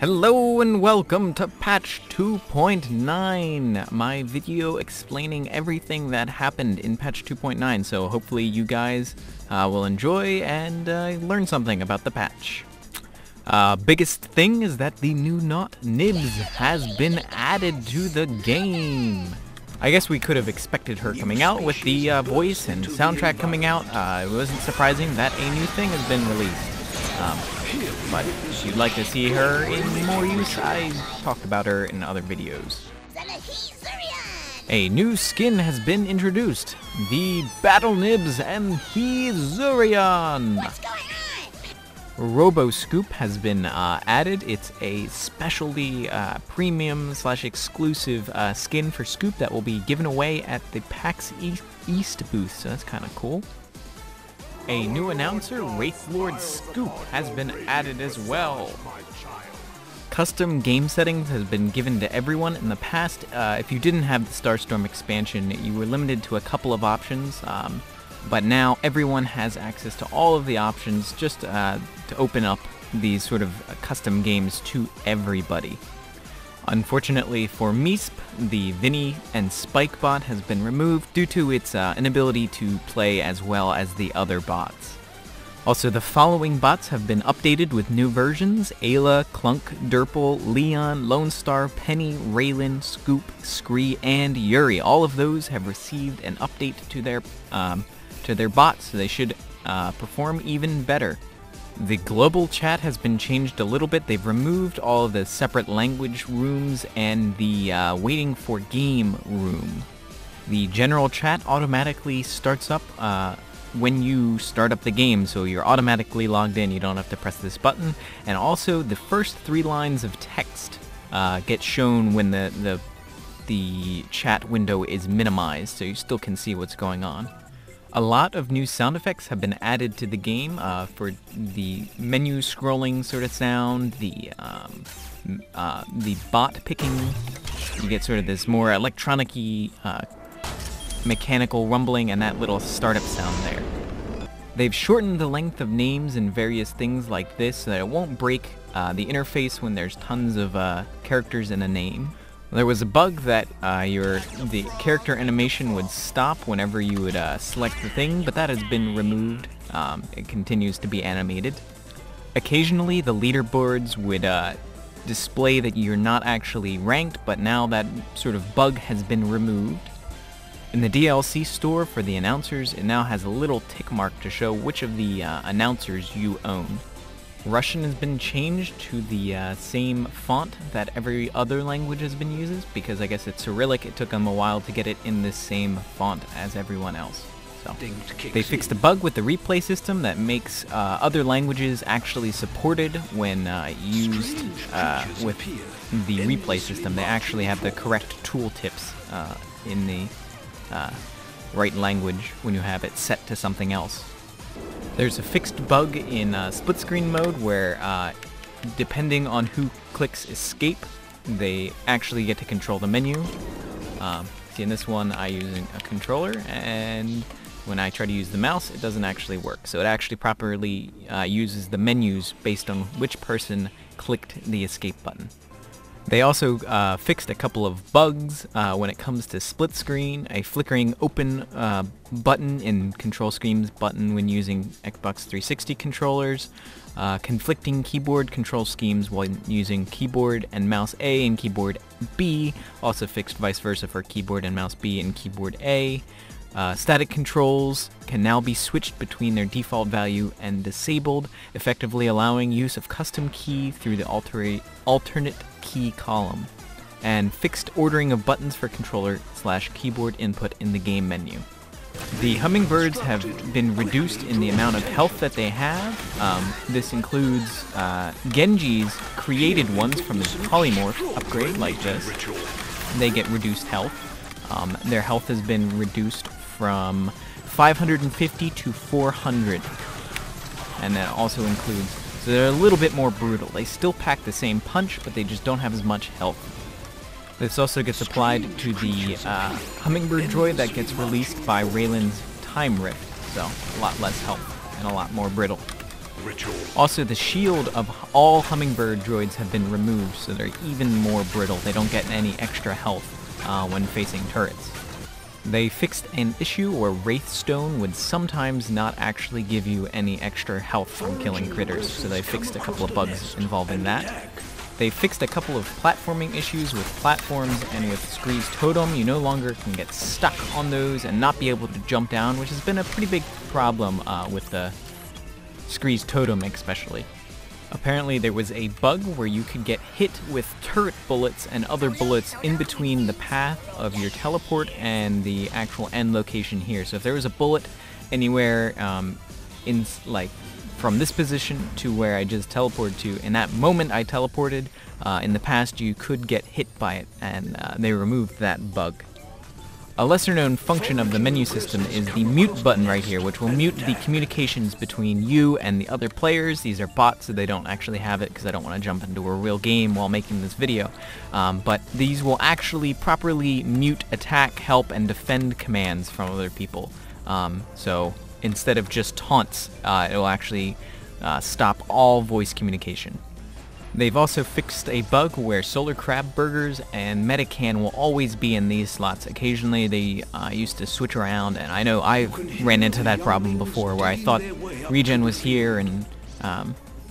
Hello and welcome to patch 2.9, my video explaining everything that happened in patch 2.9, so hopefully you guys will enjoy and learn something about the patch. Biggest thing is that the new knot Nibs has been added to the game. I guess we could have expected her coming out with the voice and soundtrack coming out. It wasn't surprising that a new thing has been released. But if you'd like to see her in more use, I talked about her in other videos. A new skin has been introduced, the Battle Nibs and Zurion. What's going on? Robo Scoop has been added. It's a specialty premium / exclusive skin for Scoop that will be given away at the PAX East booth, so that's kind of cool. A new announcer, Wraithlord Scoop, has been added as well. Custom game settings has been given to everyone. In the past, if you didn't have the Starstorm expansion, you were limited to a couple of options, but now everyone has access to all of the options just to open up these sort of custom games to everybody. Unfortunately for Meesp, the Vinny and Spike bot has been removed due to its inability to play as well as the other bots. Also, the following bots have been updated with new versions: Ayla, Clunk, Derpl, Leon, Lone Star, Penny, Raylan, Scoop, Scree, and Yuri. All of those have received an update to their bots, so they should perform even better. The global chat has been changed a little bit. They've removed all of the separate language rooms and the waiting for game room. The general chat automatically starts up when you start up the game, so you're automatically logged in. You don't have to press this button. And also, the first 3 lines of text get shown when the chat window is minimized, so you still can see what's going on. A lot of new sound effects have been added to the game for the menu scrolling sort of sound, the bot picking. You get sort of this more electronic-y, mechanical rumbling and that little startup sound there. They've shortened the length of names and various things like this so that it won't break the interface when there's tons of characters in a name. There was a bug that the character animation would stop whenever you would select the thing, but that has been removed. It continues to be animated. Occasionally, the leaderboards would display that you're not actually ranked, but now that sort of bug has been removed. In the DLC store for the announcers, it now has a little tick mark to show which of the announcers you own. Russian has been changed to the same font that every other language has been used, because I guess it's Cyrillic. It took them a while to get it in the same font as everyone else. So they fixed a bug with the replay system that makes other languages actually supported when used with the replay system. They actually have the correct tooltips in the right language when you have it set to something else. There's a fixed bug in split screen mode where, depending on who clicks escape, they actually get to control the menu. See, in this one I'm using a controller, and when I try to use the mouse, it doesn't actually work. So it actually properly uses the menus based on which person clicked the escape button. They also fixed a couple of bugs when it comes to split screen, a flickering open button in control schemes button when using Xbox 360 controllers, conflicting keyboard control schemes when using keyboard and mouse A and keyboard B, also fixed vice versa for keyboard and mouse B and keyboard A. Static controls can now be switched between their default value and disabled, effectively allowing use of custom key through the alternate key column, and fixed ordering of buttons for controller / keyboard input in the game menu. The hummingbirds have been reduced in the amount of health that they have. This includes Genji's created ones from his polymorph upgrade like this. They get reduced health. Their health has been reduced from 550 to 400, and that also includes, so they're a little bit more brutal. They still pack the same punch, but they just don't have as much health. This also gets applied to the hummingbird droid that gets released by Raylan's time rift, so a lot less health and a lot more brittle. Also, the shield of all hummingbird droids have been removed, so they're even more brittle. They don't get any extra health when facing turrets. They fixed an issue where Wraithstone would sometimes not actually give you any extra health from killing critters, so they fixed a couple of bugs involving that. They fixed a couple of platforming issues with platforms, and with Scree's Totem, you no longer can get stuck on those and not be able to jump down, which has been a pretty big problem with the Scree's Totem especially. Apparently there was a bug where you could get hit with turret bullets and other bullets in between the path of your teleport and the actual end location here. So if there was a bullet anywhere from this position to where I just teleported to, in that moment I teleported, in the past you could get hit by it, and they removed that bug. A lesser-known function of the menu system is the mute button right here, which will mute the communications between you and the other players. These are bots, so they don't actually have it because I don't want to jump into a real game while making this video. But these will actually properly mute attack, help, and defend commands from other people. So instead of just taunts, it will actually stop all voice communication. They've also fixed a bug where Solar Crab Burgers and Medican will always be in these slots. Occasionally they used to switch around, and I know I ran into that problem before where I thought Regen was here and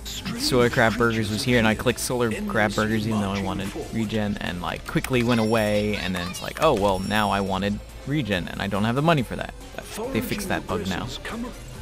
Solar Crab Burgers was here, and I clicked Solar Crab Burgers even though I wanted Regen, and like quickly went away, and then it's like, oh well, now I wanted Regen and I don't have the money for that. But they fixed that bug now.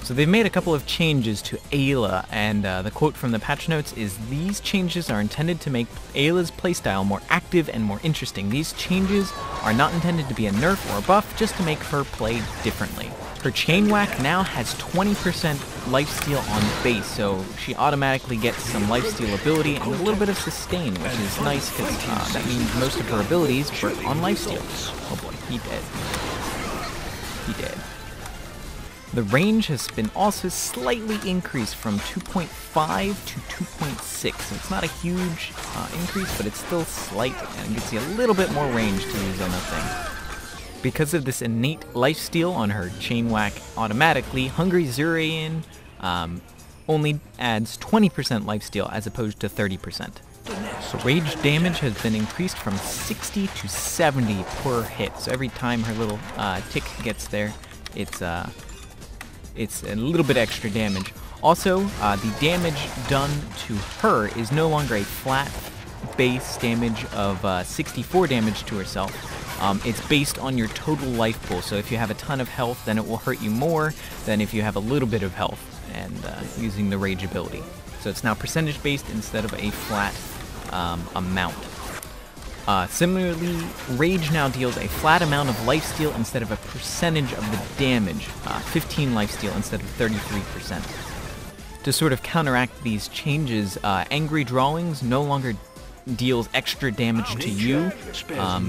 So they've made a couple of changes to Ayla, and the quote from the patch notes is, "These changes are intended to make Ayla's playstyle more active and more interesting. These changes are not intended to be a nerf or a buff, just to make her play differently." Her chain whack now has 20% lifesteal on base, so she automatically gets some lifesteal ability and a little bit of sustain, which is nice because that means most of her abilities work on lifesteal. Oh boy, he dead. He dead. The range has been also slightly increased from 2.5 to 2.6, so it's not a huge increase, but it's still slight, and it gives you a little bit more range to use on the thing. Because of this innate lifesteal on her chain whack automatically, Hungry Zurian only adds 20% lifesteal as opposed to 30%. So rage damage has been increased from 60 to 70 per hit, so every time her little tick gets there, it's a little bit extra damage. Also, the damage done to her is no longer a flat base damage of 64 damage to herself. It's based on your total life pool, so if you have a ton of health, then it will hurt you more than if you have a little bit of health and using the rage ability. So it's now percentage based instead of a flat amount. Similarly, Rage now deals a flat amount of lifesteal instead of a percentage of the damage, 15 lifesteal instead of 33%. To sort of counteract these changes, Angry Drawings no longer deals extra damage to you,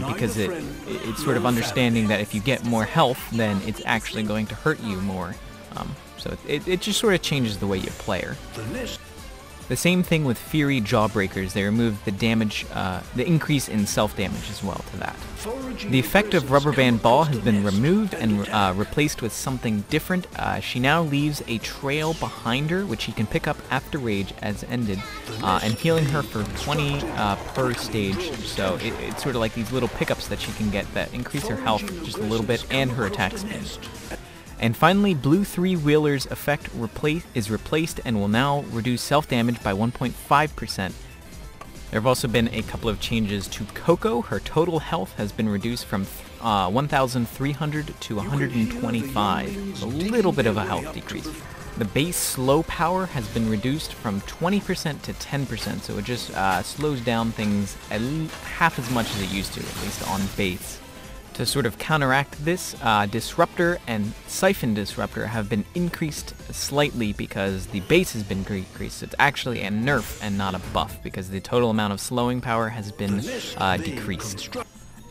because it's sort of understanding that if you get more health, then it's actually going to hurt you more. So it just sort of changes the way you play her. The same thing with Fury Jawbreakers. They removed the damage, the increase in self-damage as well to that. The effect of Rubber Band Ball has been removed and replaced with something different. She now leaves a trail behind her, which she can pick up after Rage as ended, and healing her for 20 per stage. So it's sort of like these little pickups that she can get that increase her health just a little bit and her attack speed. And finally, Blue 3-Wheeler's effect is replaced and will now reduce self-damage by 1.5%. There have also been a couple of changes to Coco. Her total health has been reduced from 1,300 to 125. A little bit of a health decrease. The base slow power has been reduced from 20% to 10%, so it just slows down things at half as much as it used to, at least on base. To sort of counteract this, Disruptor and Siphon Disruptor have been increased slightly because the base has been decreased. It's actually a nerf and not a buff because the total amount of slowing power has been decreased.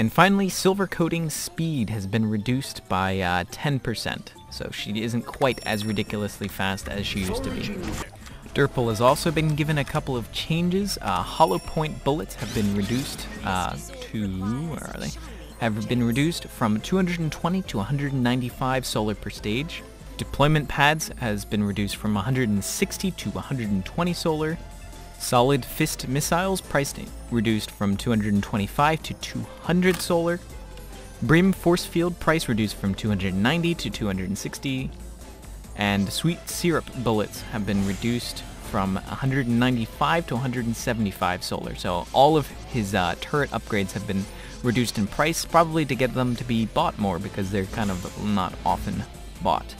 And finally, Silver Coating Speed has been reduced by 10%, so she isn't quite as ridiculously fast as she used to be. Derpl has also been given a couple of changes. Hollow Point Bullets have been reduced to... where are they? Have been reduced from 220 to 195 solar per stage. Deployment pads has been reduced from 160 to 120 solar. Solid Fist missiles, price reduced from 225 to 200 solar. Brim Force Field, price reduced from 290 to 260. And Sweet Syrup bullets have been reduced from 195 to 175 solar. So all of his turret upgrades have been reduced in price, probably to get them to be bought more because they're kind of not often bought.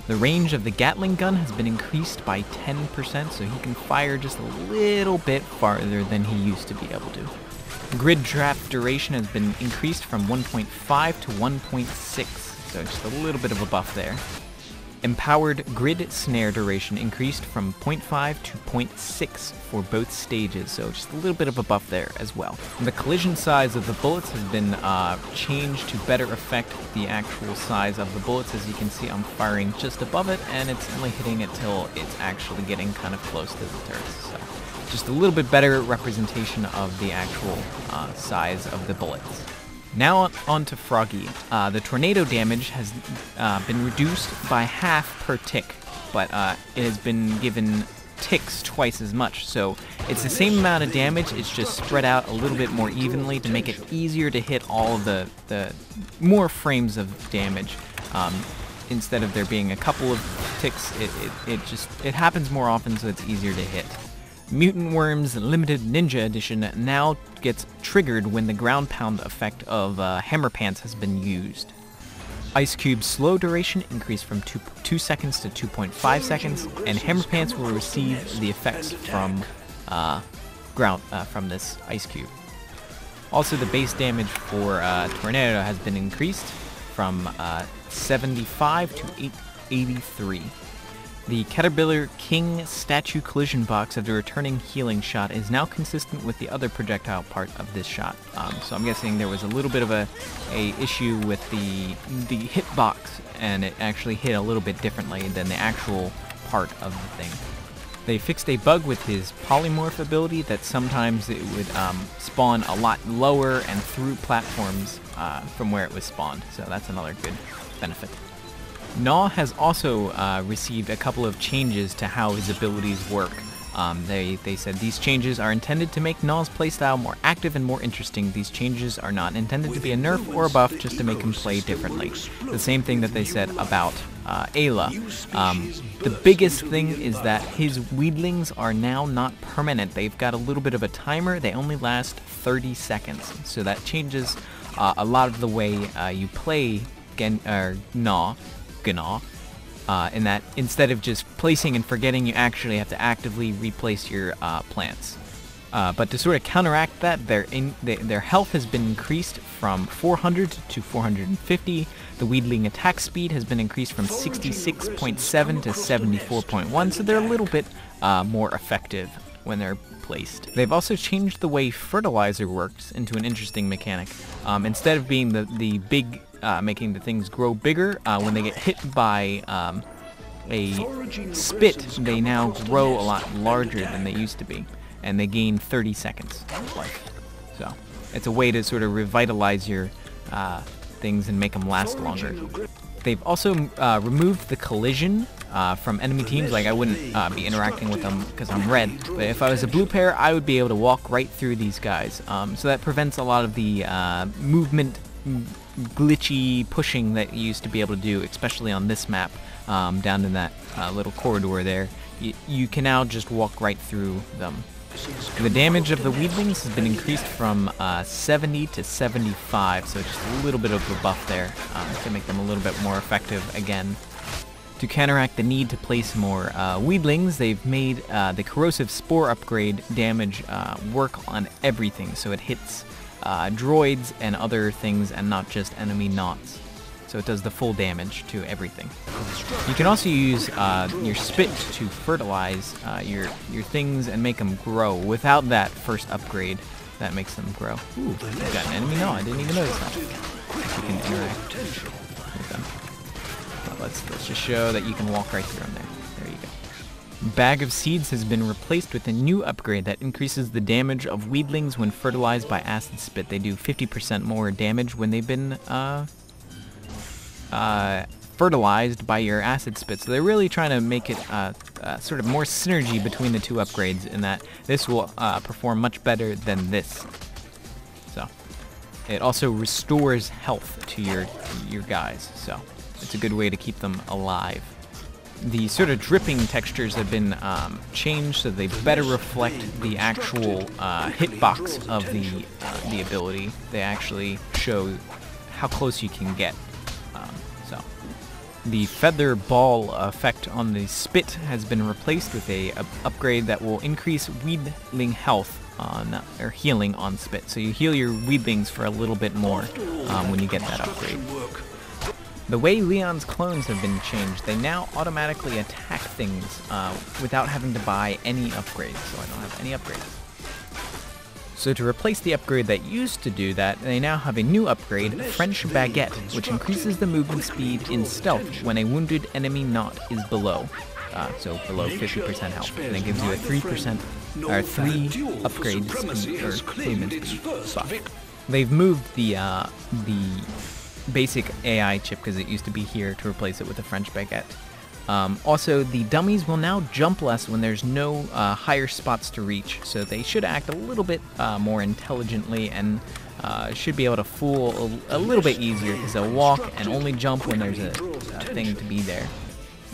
The range of the Gatling gun has been increased by 10%, so he can fire just a little bit farther than he used to be able to. Grid trap duration has been increased from 1.5 to 1.6, so just a little bit of a buff there. Empowered grid snare duration increased from 0.5 to 0.6 for both stages, so just a little bit of a buff there as well. And the collision size of the bullets has been changed to better affect the actual size of the bullets. As you can see, I'm firing just above it, and it's only hitting it till it's actually getting kind of close to the turrets. So just a little bit better representation of the actual size of the bullets. Now on to Froggy. The tornado damage has been reduced by half per tick, but it has been given ticks twice as much. So it's the same amount of damage, it's just spread out a little bit more evenly to make it easier to hit all of the more frames of damage. Instead of there being a couple of ticks, it happens more often, so it's easier to hit. Mutant Worms Limited Ninja Edition now gets triggered when the ground pound effect of Hammer Pants has been used. Ice Cube slow duration increased from 2 seconds to 2.5 seconds, and Hammer Pants will receive the effects from from this Ice Cube. Also, the base damage for Tornado has been increased from 75 to 83. The Caterpillar King statue collision box of the returning healing shot is now consistent with the other projectile part of this shot. So I'm guessing there was a little bit of a issue with the hitbox, and it actually hit a little bit differently than the actual part of the thing. They fixed a bug with his polymorph ability that sometimes it would spawn a lot lower and through platforms from where it was spawned. So that's another good benefit. Gnaw has also received a couple of changes to how his abilities work. They said these changes are intended to make Gnaw's playstyle more active and more interesting. These changes are not intended to be a nerf or a buff, just to make him play differently. The same thing that they said about Ayla. The biggest thing is that his weedlings are now not permanent. They've got a little bit of a timer. They only last 30 seconds. So that changes a lot of the way you play Gnaw. In that instead of just placing and forgetting, you actually have to actively replace your plants. But to sort of counteract that, their health has been increased from 400 to 450. The weedling attack speed has been increased from 66.7 to 74.1, so they're a little bit more effective when they're placed. They've also changed the way fertilizer works into an interesting mechanic. Instead of being the big making the things grow bigger, when they get hit by a spit, they now grow a lot larger than they used to be, and they gain 30 seconds of life. So it's a way to sort of revitalize your things and make them last longer. They've also removed the collision from enemy teams. Like, I wouldn't be interacting with them because I'm red, but if I was a blue pair, I would be able to walk right through these guys. So that prevents a lot of the movement glitchy pushing that you used to be able to do, especially on this map, down in that little corridor there. You can now just walk right through them. The damage of the weedlings has been increased from 70 to 75, so just a little bit of a buff there to make them a little bit more effective again. To counteract the need to place more weedlings, they've made the corrosive spore upgrade damage work on everything, so it hits droids and other things and not just enemy knots. So it does the full damage to everything. You can also use your spit to fertilize your things and make them grow without that first upgrade that makes them grow. Ooh, we've got an enemy? No, I didn't even notice that. You can interact with them. Let's just show that you can walk right through them there. There you go. Bag of Seeds has been replaced with a new upgrade that increases the damage of weedlings when fertilized by acid spit. They do 50% more damage when they've been fertilized by your acid spit. So they're really trying to make it sort of more synergy between the two upgrades in that this will perform much better than this. So it also restores health to your guys, so it's a good way to keep them alive. The sort of dripping textures have been changed so they better reflect the actual hitbox of the ability. They actually show how close you can get. So the feather ball effect on the spit has been replaced with a upgrade that will increase weedling health or healing on spit. So you heal your weedlings for a little bit more when you get that upgrade. The way Leon's clones have been changed, they now automatically attack things without having to buy any upgrades, so I don't have any upgrades. So to replace the upgrade that used to do that, they now have a new upgrade, French Baguette, which increases the movement speed in stealth when a wounded enemy knot is below. So below 50% health, and it gives you a 3% or 3 upgrades or movement speed buff. They've moved the basic AI chip because it used to be here to replace it with a French Baguette. Also, the dummies will now jump less when there's no higher spots to reach, so they should act a little bit more intelligently and should be able to fool a little bit easier because they'll walk and only jump when there's a thing to be there.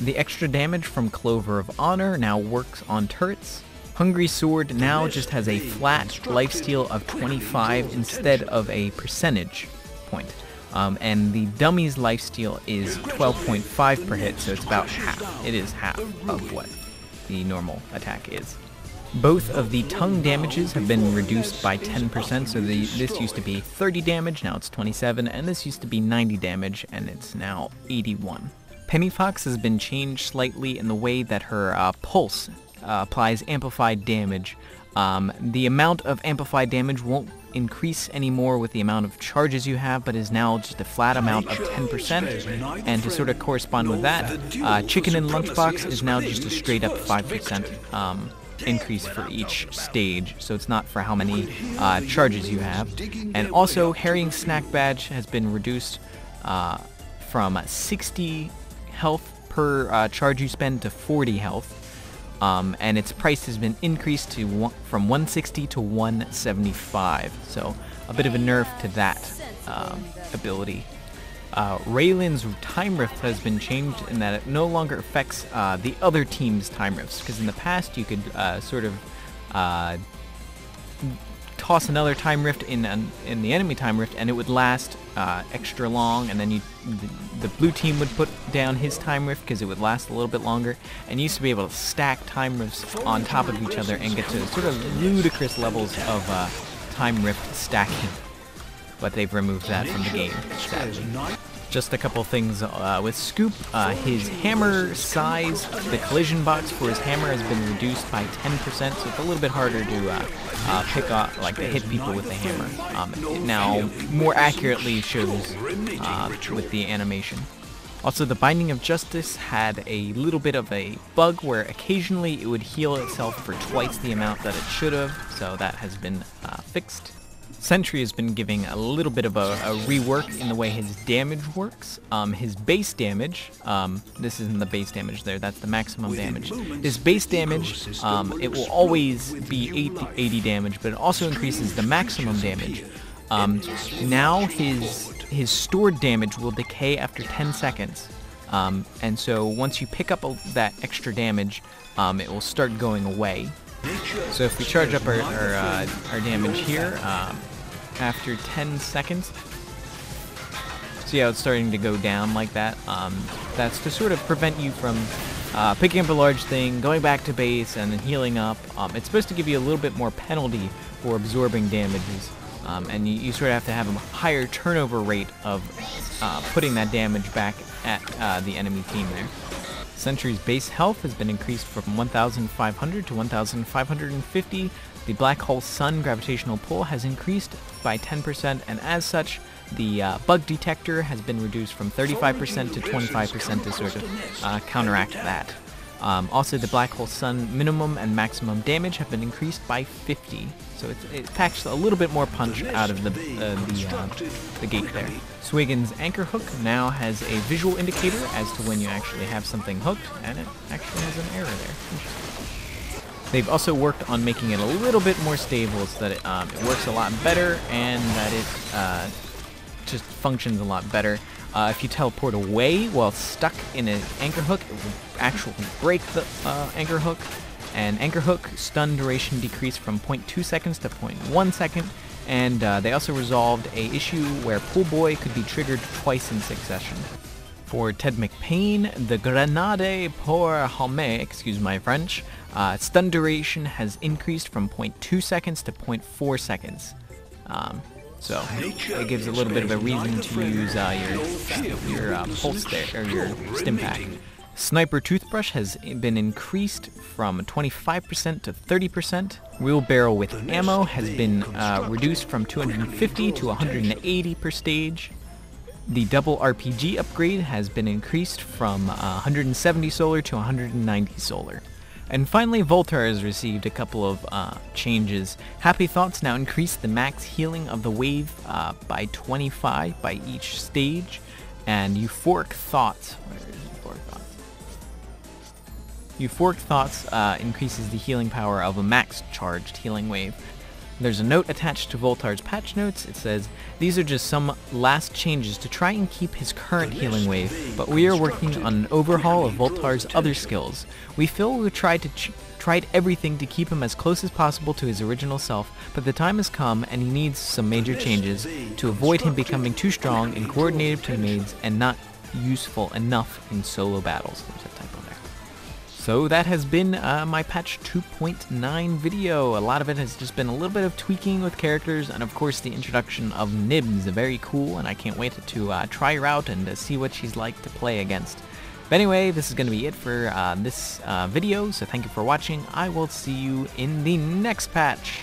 The extra damage from Clover of Honor now works on turrets. Hungry Sword now just has a flat lifesteal of 25 instead of a percentage point. And the dummy's lifesteal is 12.5 per hit, so it's about half. It is half of what the normal attack is. Both of the tongue damages have been reduced by 10%, so this used to be 30 damage, now it's 27, and this used to be 90 damage, and it's now 81. Pennyfox has been changed slightly in the way that her pulse applies amplified damage. The amount of amplified damage won't increase anymore with the amount of charges you have, but is now just a flat amount of 10%. And to sort of correspond with that, Chicken and Lunchbox is now just a straight up 5% increase for each stage, so it's not for how many charges you have. And also, Harrying Snack Badge has been reduced from 60 health per charge you spend to 40 health. And its price has been increased to from 160 to 175, so a bit of a nerf to that ability. Raylan's Time Rift has been changed in that it no longer affects the other team's Time Rifts, because in the past you could sort of toss another Time Rift in the enemy Time Rift and it would last extra long, and then the blue team would put down his Time Rift because it would last a little bit longer, and you used to be able to stack Time Rifts on top of each other and get to sort of ludicrous levels of Time Rift stacking. But they've removed that from the game, sadly. Just a couple things with Scoop. His hammer size, the collision box for his hammer has been reduced by 10%, so it's a little bit harder to pick up, like to hit people with the hammer. It now more accurately shows with the animation. Also, the Binding of Justice had a little bit of a bug where occasionally it would heal itself for twice the amount that it should have, so that has been fixed. Sentry has been giving a little bit of a rework in the way his damage works. His base damage, this isn't the base damage there, that's the maximum damage. His base damage, it will always be 80 damage, but it also increases the maximum damage. Now his stored damage will decay after 10 seconds. And so once you pick up that extra damage, it will start going away. So if we charge up our damage here, after 10 seconds, see how it's starting to go down like that? That's to sort of prevent you from picking up a large thing, going back to base, and then healing up. It's supposed to give you a little bit more penalty for absorbing damages, and you sort of have to have a higher turnover rate of putting that damage back at the enemy team there. Sentry's base health has been increased from 1,500 to 1,550. The Black Hole Sun gravitational pull has increased by 10%, and as such, the bug detector has been reduced from 35% to 25% to sort of counteract that. Also, the Black Hole Sun minimum and maximum damage have been increased by 50, so it packs a little bit more punch out of the gate there. Swiggins' anchor hook now has a visual indicator as to when you actually have something hooked, and it actually has an error there. They've also worked on making it a little bit more stable so that it works a lot better and that it just functions a lot better. If you teleport away while stuck in an anchor hook, it will actually break the anchor hook. And anchor hook stun duration decreased from 0.2 seconds to 0.1 second. And they also resolved a issue where Pool Boy could be triggered twice in succession. For Ted McPain, the Grenade pour Home, excuse my French, stun duration has increased from 0.2 seconds to 0.4 seconds. So it gives a little bit of a reason to use your pulse there, or your stim pack. Sniper Toothbrush has been increased from 25% to 30%. Wheelbarrow with ammo has been reduced from 250 to 180 per stage. The double RPG upgrade has been increased from 170 solar to 190 solar. And finally, Voltar has received a couple of changes. Happy Thoughts now increase the max healing of the wave by 25 by each stage. And Euphoric Thoughts, where is Euphoric Thoughts? Euphoric Thoughts increases the healing power of a max charged healing wave. There's a note attached to Voltar's patch notes. It says, "These are just some last changes to try and keep his current healing wave, but we are working on an overhaul of Voltar's other skills. We feel we tried everything to keep him as close as possible to his original self, but the time has come and he needs some major changes to avoid him becoming too strong in coordinated teammates and not useful enough in solo battles." There's a typo there. So that has been my patch 2.9 video. A lot of it has just been a little bit of tweaking with characters, and of course the introduction of Nibs. Very cool, and I can't wait to try her out and see what she's like to play against. But anyway, this is going to be it for this video, so thank you for watching. I will see you in the next patch.